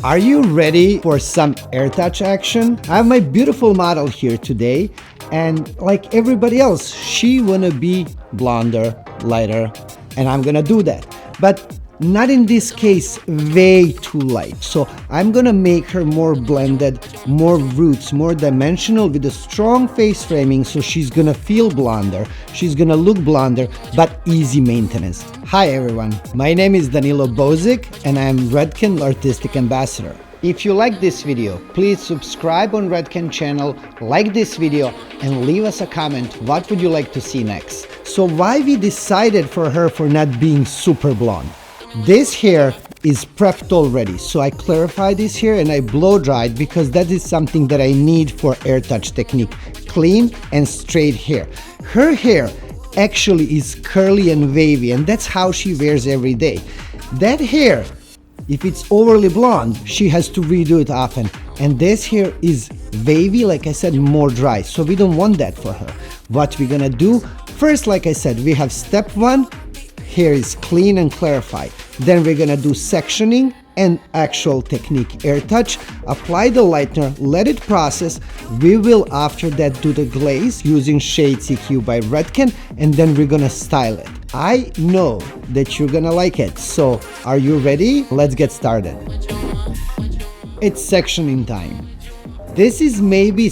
Are you ready for some Airtouch action? I have my beautiful model here today, and like everybody else, she wanna be blonder, lighter, and I'm gonna do that. But not in this case way too light. So I'm gonna make her more blended, more roots, more dimensional with a strong face framing, so she's gonna feel blonder, she's gonna look blonder, but easy maintenance. Hi everyone, my name is Danilo Bozic and I'm Redken Artistic Ambassador. If you like this video, please subscribe on Redken channel, like this video, and leave us a comment what would you like to see next. So why we decided for her for not being super blonde? This hair is prepped already, so I clarified this hair and I blow dried because that is something that I need for Airtouch Technique. Clean and straight hair. Her hair actually is curly and wavy, and that's how she wears every day. That hair, if it's overly blonde, she has to redo it often. And this hair is wavy, like I said, more dry, so we don't want that for her. What we're gonna do, first, like I said, we have step one, hair is clean and clarified. Then we're gonna do sectioning and actual technique Airtouch. Apply the lightener, let it process. We will after that do the glaze using shade CQ by Redken, and then we're gonna style it. I know that you're gonna like it, so are you ready? Let's get started. It's sectioning time. This is maybe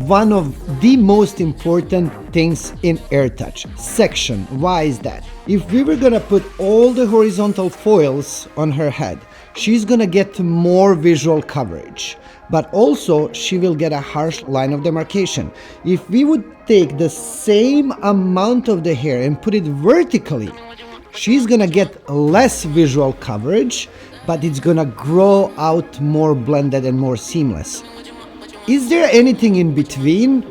one of the most important things in Airtouch. Section. Why is that? If we were gonna put all the horizontal foils on her head, she's gonna get more visual coverage, but also she will get a harsh line of demarcation. If we would take the same amount of the hair and put it vertically, she's gonna get less visual coverage, but it's gonna grow out more blended and more seamless. Is there anything in between?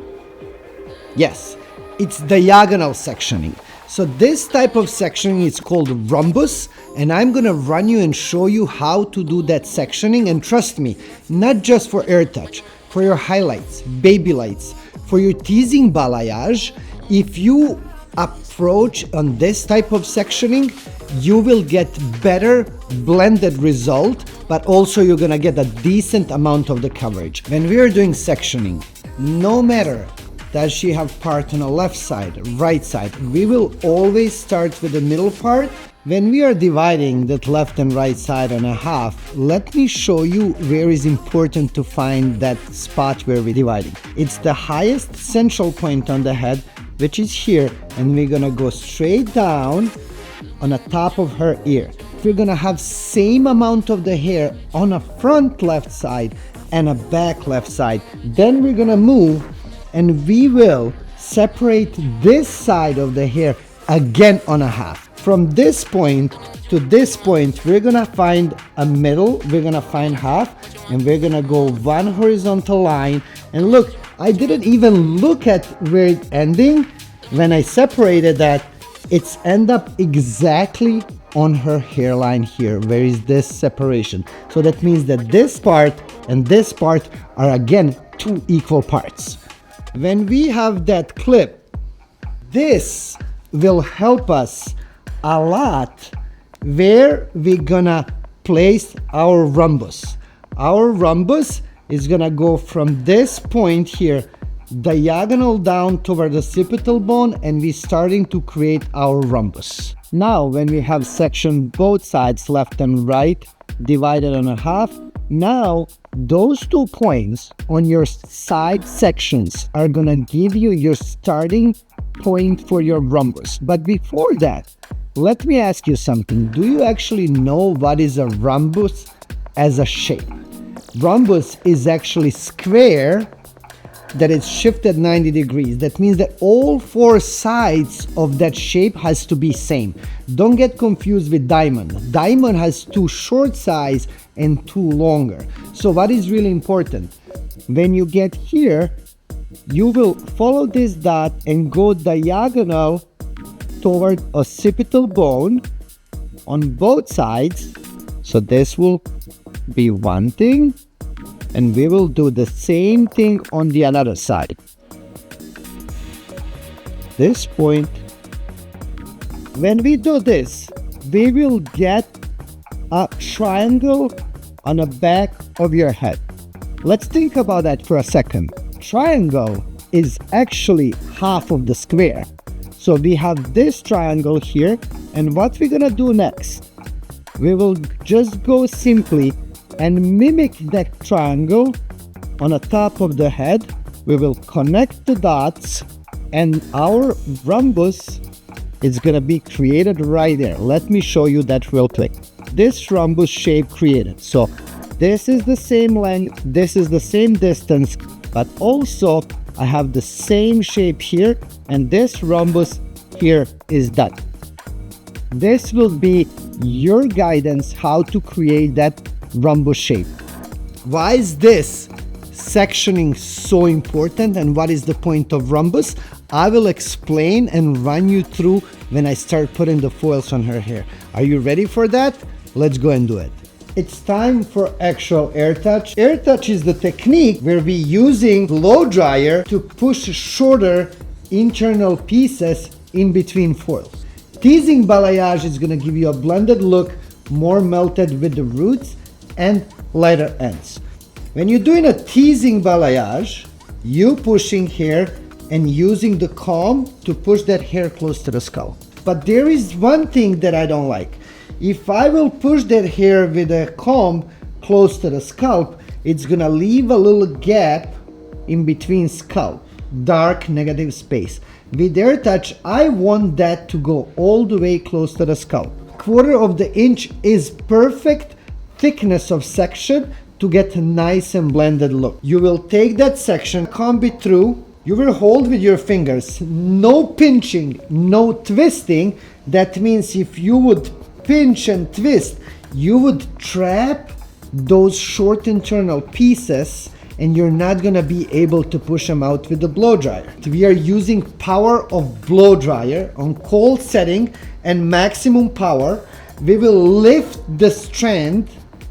Yes, it's diagonal sectioning. So this type of sectioning is called rhombus, and I'm gonna run you and show you how to do that sectioning. And trust me, not just for Airtouch, for your highlights, baby lights, for your teasing balayage, if you approach on this type of sectioning, you will get better blended result, but also you're gonna get a decent amount of the coverage. When we are doing sectioning, no matter does she have part on the left side, right side, we will always start with the middle part. When we are dividing that left and right side on a half, let me show you where is important to find that spot where we're dividing. It's the highest central point on the head, which is here, and we're gonna go straight down on the top of her ear. We're gonna have same amount of the hair on a front left side and a back left side. Then we're gonna move and we will separate this side of the hair again on a half. From this point to this point, we're gonna find a middle, we're gonna find half, and we're gonna go one horizontal line. And look, I didn't even look at where it's ending. When I separated that, it's end up exactly on her hairline here. Where is this separation? So that means that this part and this part are again two equal parts. When we have that clip, this will help us a lot where we're gonna place our rhombus. Our rhombus is gonna go from this point here diagonal down toward the occipital bone, and we're starting to create our rhombus. Now when we have sectioned both sides, left and right, divided on a half, now those 2 points on your side sections are gonna give you your starting point for your rhombus. But before that, let me ask you something. Do you actually know what is a rhombus as a shape? Rhombus is actually square that is shifted 90 degrees. That means that all 4 sides of that shape has to be same. Don't get confused with diamond. Diamond has 2 short sides and 2 longer. So what is really important? When you get here, you will follow this dot and go diagonal toward occipital bone on both sides. So this will be one thing, and we will do the same thing on the other side. This point, when we do this, we will get a triangle on the back of your head. Let's think about that for a second. Triangle is actually half of the square. So we have this triangle here, and what we're gonna do next? We will just go simply and mimic that triangle on the top of the head. We will connect the dots, and our rhombus is gonna be created right there. Let me show you that real quick. This rhombus shape created. So this is the same length, this is the same distance, but also I have the same shape here, and this rhombus here is done. This will be your guidance how to create that rhombus shape. Why is this sectioning so important, and what is the point of rhombus? I will explain and run you through when I start putting the foils on her hair. Are you ready for that? Let's go and do it. It's time for actual Airtouch. Airtouch is the technique where we're using blow dryer to push shorter internal pieces in between foils. Teasing balayage is going to give you a blended look, more melted with the roots and lighter ends. When you're doing a teasing balayage, you pushing hair and using the comb to push that hair close to the scalp. But there is one thing that I don't like. If I will push that hair with a comb close to the scalp, it's gonna leave a little gap in between scalp, dark negative space. With Airtouch, I want that to go all the way close to the scalp. 1/4 of the inch is perfect thickness of section to get a nice and blended look. You will take that section, comb it through, you will hold with your fingers, no pinching, no twisting. That means if you would pinch and twist, you would trap those short internal pieces and you're not gonna be able to push them out with the blow dryer. We are using power of blow dryer on cold setting and maximum power. We will lift the strand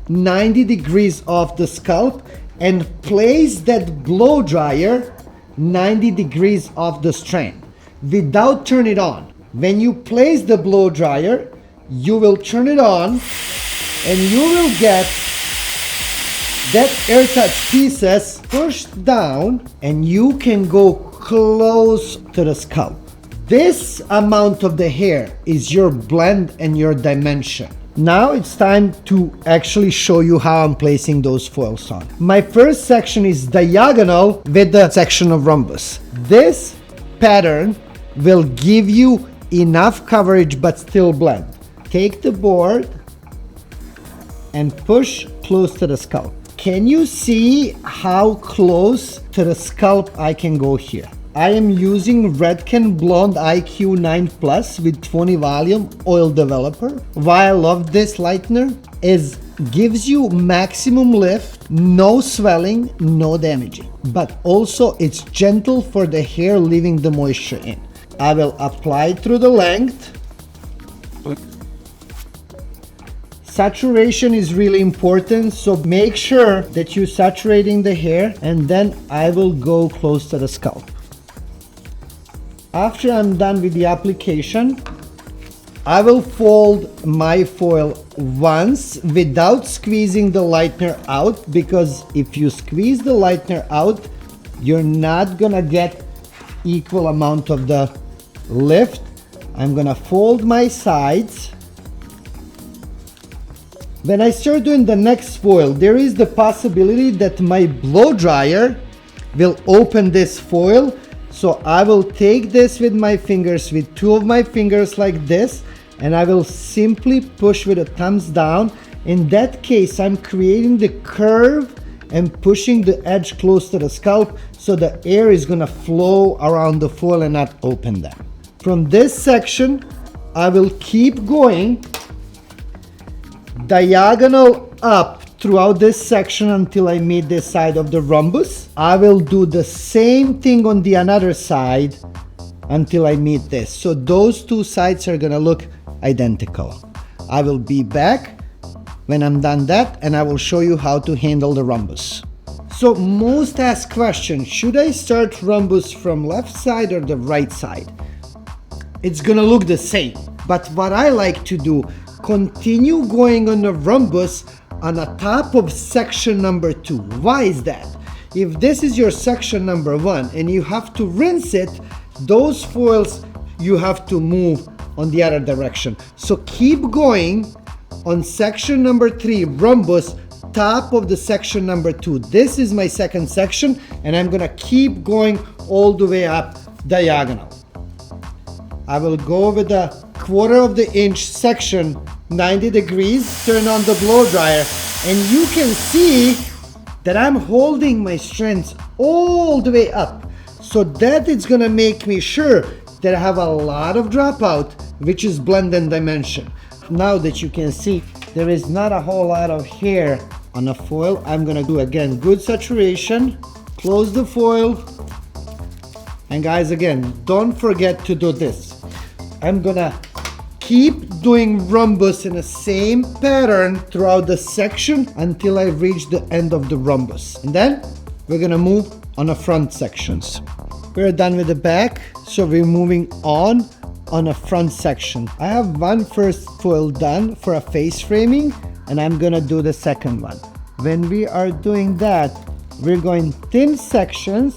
90 degrees off the scalp and place that blow dryer 90 degrees off the strand without turning it on. When you place the blow dryer, you will turn it on and you will get that Airtouch pieces pushed down and you can go close to the scalp. This amount of the hair is your blend and your dimension. Now it's time to actually show you how I'm placing those foils on. My first section is diagonal with the section of rhombus. This pattern will give you enough coverage but still blend. Take the board and push close to the scalp. Can you see how close to the scalp I can go here? I am using Redken Blonde IQ 9 Plus with 20 volume oil developer. Why I love this lightener is gives you maximum lift, no swelling, no damaging. But also it's gentle for the hair, leaving the moisture in. I will apply through the length. Saturation is really important, so make sure that you're saturating the hair, and then I will go close to the scalp. After I'm done with the application, I will fold my foil once without squeezing the lightener out, because if you squeeze the lightener out, you're not gonna get equal amount of the lift. I'm gonna fold my sides. When I start doing the next foil, there is the possibility that my blow dryer will open this foil. So I will take this with my fingers, with 2 of my fingers like this, and I will simply push with a thumbs down. In that case, I'm creating the curve and pushing the edge close to the scalp, so the air is gonna flow around the foil and not open them. From this section, I will keep going diagonal up throughout this section until I meet this side of the rhombus. I will do the same thing on the another side until I meet this. So those 2 sides are gonna look identical. I will be back when I'm done that, and I will show you how to handle the rhombus. So most asked question, should I start rhombus from left side or the right side? It's gonna look the same, but what I like to do, continue going on the rhombus on the top of section number 2. Why is that? If this is your section number 1 and you have to rinse it, those foils you have to move on the other direction. So keep going on section number 3, rhombus, top of the section number 2. This is my second section, and I'm gonna keep going all the way up diagonal. I will go with a 1/4 of the inch section, 90 degrees, turn on the blow dryer, and you can see that I'm holding my strands all the way up. So that is gonna make me sure that I have a lot of dropout, which is blend and dimension. Now that you can see there is not a whole lot of hair on a foil, I'm gonna do again good saturation, close the foil, and guys, again, don't forget to do this. I'm gonna keep doing rhombus in the same pattern throughout the section until I reach the end of the rhombus. And then we're gonna move on the front sections. We're done with the back, so we're moving on a front section. I have one first foil done for a face framing, and I'm gonna do the second one. When we are doing that, we're going thin sections,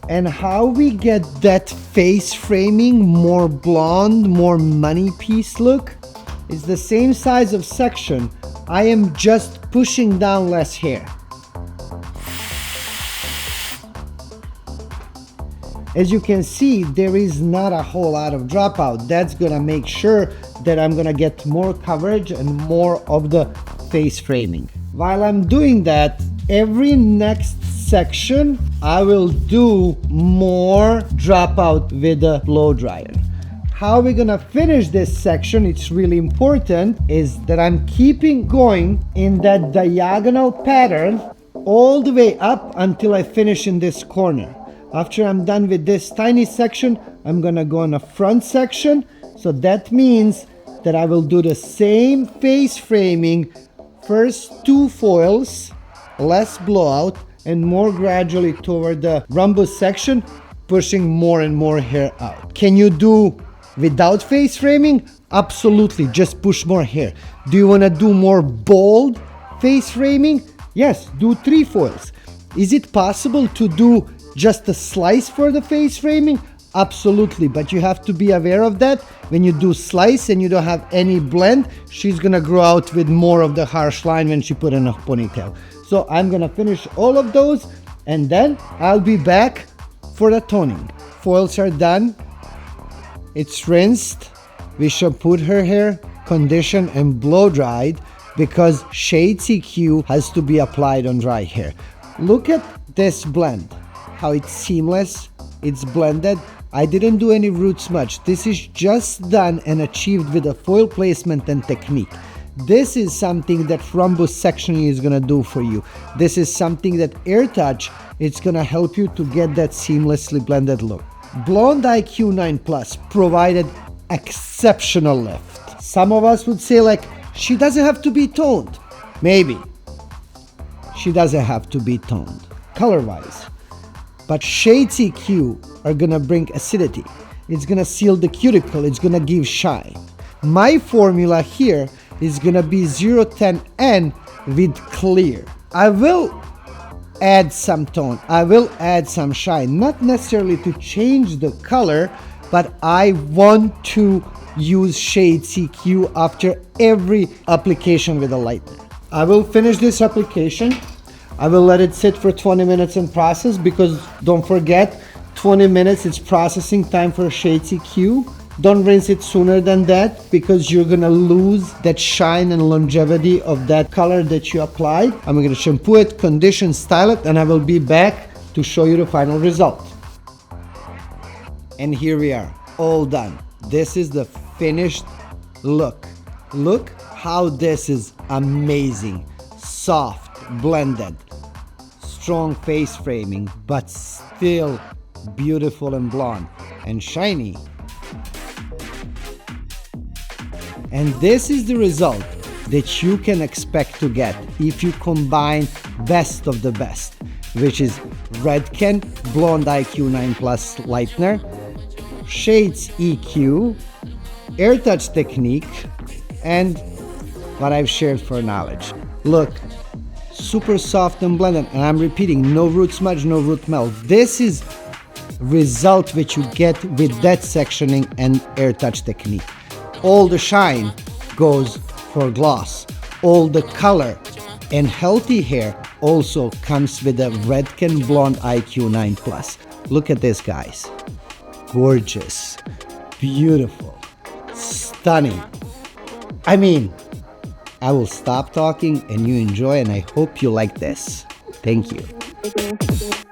and how we get that face framing more blonde, more money piece look is the same size of section. I am just pushing down less hair. As you can see, there is not a whole lot of dropout. That's gonna make sure that I'm gonna get more coverage and more of the face framing. While I'm doing that, every next section, I will do more dropout with the blow dryer. How we're gonna finish this section, it's really important, is that I'm keeping going in that diagonal pattern all the way up until I finish in this corner. After I'm done with this tiny section, I'm gonna go on a front section. So that means that I will do the same face framing, first 2 foils, less blowout, and more gradually toward the rhombus section, pushing more and more hair out. Can you do without face framing? Absolutely, just push more hair. Do you wanna do more bold face framing? Yes, do 3 foils. Is it possible to do just a slice for the face framing? Absolutely, but you have to be aware of that. When you do slice and you don't have any blend, she's gonna grow out with more of the harsh line when she put in a ponytail. So I'm gonna finish all of those, and then I'll be back for the toning. Foils are done, it's rinsed, we shampooed her hair, conditioned and blow dried, because shade CQ has to be applied on dry hair. Look at this blend, how it's seamless, it's blended. I didn't do any root smudge. This is just done and achieved with a foil placement and technique. This is something that Rhombus Sectioning is gonna do for you. This is something that Airtouch, it's gonna help you to get that seamlessly blended look. Blonde IQ 9 Plus provided exceptional lift. Some of us would say like, she doesn't have to be toned. Maybe. She doesn't have to be toned, color-wise. But shade CQ are gonna bring acidity. It's gonna seal the cuticle, it's gonna give shine. My formula here is gonna be 010N with clear. I will add some tone, I will add some shine, not necessarily to change the color, but I want to use shade CQ after every application with a lightener. I will finish this application. I will let it sit for 20 minutes and process, because don't forget, 20 minutes is processing time for shade CQ. Don't rinse it sooner than that, because you're gonna lose that shine and longevity of that color that you applied. I'm gonna shampoo it, condition, style it, and I will be back to show you the final result. And here we are, all done. This is the finished look. Look how this is amazing. Soft, blended, strong face framing, but still beautiful and blonde and shiny. And this is the result that you can expect to get if you combine best of the best, which is Redken Blonde IQ 9 Plus Lightener, Shades EQ, Airtouch Technique, and what I've shared for knowledge. Look, super soft and blended, and I'm repeating, no root smudge, no root melt. This is result which you get with that sectioning and Airtouch technique. All the shine goes for gloss. All the color and healthy hair also comes with a Redken Blonde IQ 9 Plus. Look at this, guys. Gorgeous, beautiful, stunning. I mean, I will stop talking and you enjoy, and I hope you like this. Thank you.